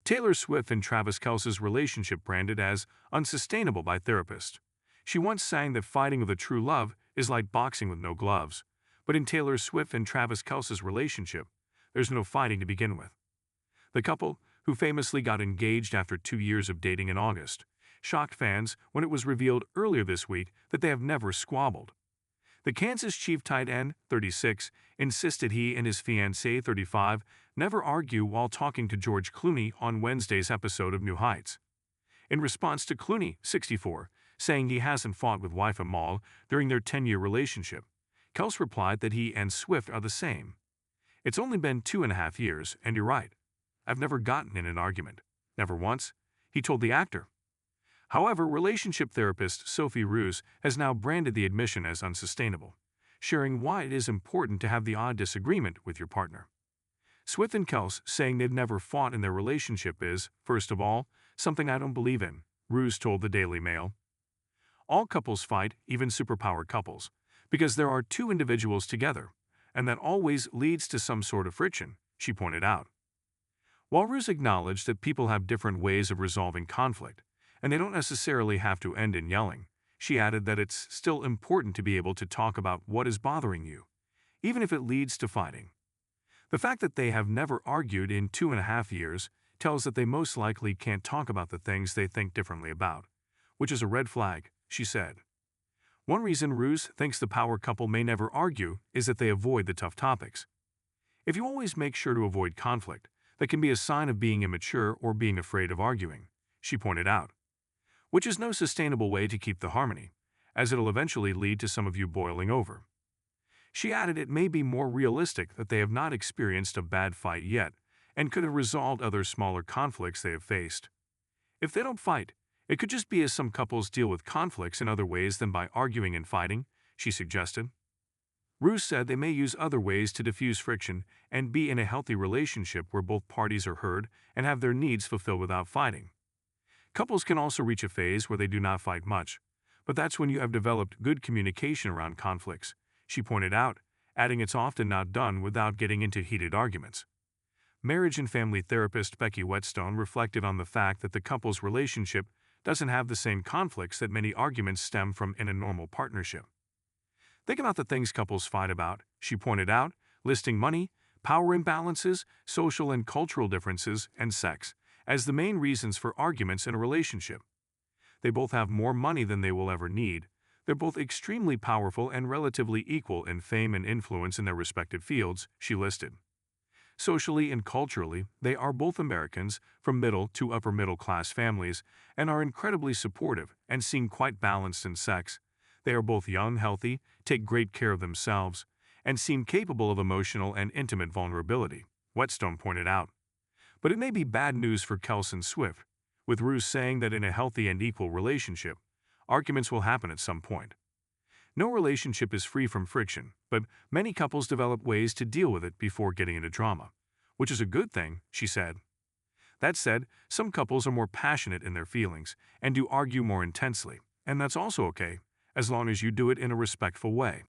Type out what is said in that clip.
Taylor Swift and Travis Kelce's relationship branded as unsustainable by therapists. She once sang that fighting with a true love is like boxing with no gloves. But in Taylor Swift and Travis Kelce's relationship, there's no fighting to begin with. The couple, who famously got engaged after 2 years of dating in August, shocked fans when it was revealed earlier this week that they have never squabbled. The Kansas Chief tight end, 36, insisted he and his fiancée, 35, never argue while talking to George Clooney on Wednesday's episode of New Heights. In response to Clooney, 64, saying he hasn't fought with wife Amal during their 10-year relationship, Kelce replied that he and Swift are the same. "It's only been 2.5 years, and you're right. I've never gotten in an argument. Never once," he told the actor. However, relationship therapist Sophie Ruse has now branded the admission as unsustainable, sharing why it is important to have the odd disagreement with your partner. Swift and Kelce saying they've never fought in their relationship is, first of all, something I don't believe in, Ruse told the Daily Mail. All couples fight, even superpower couples, because there are two individuals together, and that always leads to some sort of friction, she pointed out. While Ruse acknowledged that people have different ways of resolving conflict, and they don't necessarily have to end in yelling, she added that it's still important to be able to talk about what is bothering you, even if it leads to fighting. The fact that they have never argued in 2.5 years tells that they most likely can't talk about the things they think differently about, which is a red flag, she said. One reason Ruse thinks the power couple may never argue is that they avoid the tough topics. If you always make sure to avoid conflict, that can be a sign of being immature or being afraid of arguing, she pointed out. Which is no sustainable way to keep the harmony, as it'll eventually lead to some of you boiling over. She added it may be more realistic that they have not experienced a bad fight yet and could have resolved other smaller conflicts they have faced. If they don't fight, it could just be as some couples deal with conflicts in other ways than by arguing and fighting, she suggested. Ruse said they may use other ways to diffuse friction and be in a healthy relationship where both parties are heard and have their needs fulfilled without fighting. Couples can also reach a phase where they do not fight much, but that's when you have developed good communication around conflicts, she pointed out, adding it's often not done without getting into heated arguments. Marriage and family therapist Becky Whetstone reflected on the fact that the couple's relationship doesn't have the same conflicts that many arguments stem from in a normal partnership. Think about the things couples fight about, she pointed out, listing money, power imbalances, social and cultural differences, and sex as the main reasons for arguments in a relationship. They both have more money than they will ever need. They're both extremely powerful and relatively equal in fame and influence in their respective fields, she listed. Socially and culturally, they are both Americans from middle to upper middle class families and are incredibly supportive and seem quite balanced in sex. They are both young, healthy, take great care of themselves, and seem capable of emotional and intimate vulnerability, Whetstone pointed out. But it may be bad news for Kelce and Swift, with Ruse saying that in a healthy and equal relationship, arguments will happen at some point. No relationship is free from friction, but many couples develop ways to deal with it before getting into drama, which is a good thing, she said. That said, some couples are more passionate in their feelings and do argue more intensely, and that's also okay, as long as you do it in a respectful way.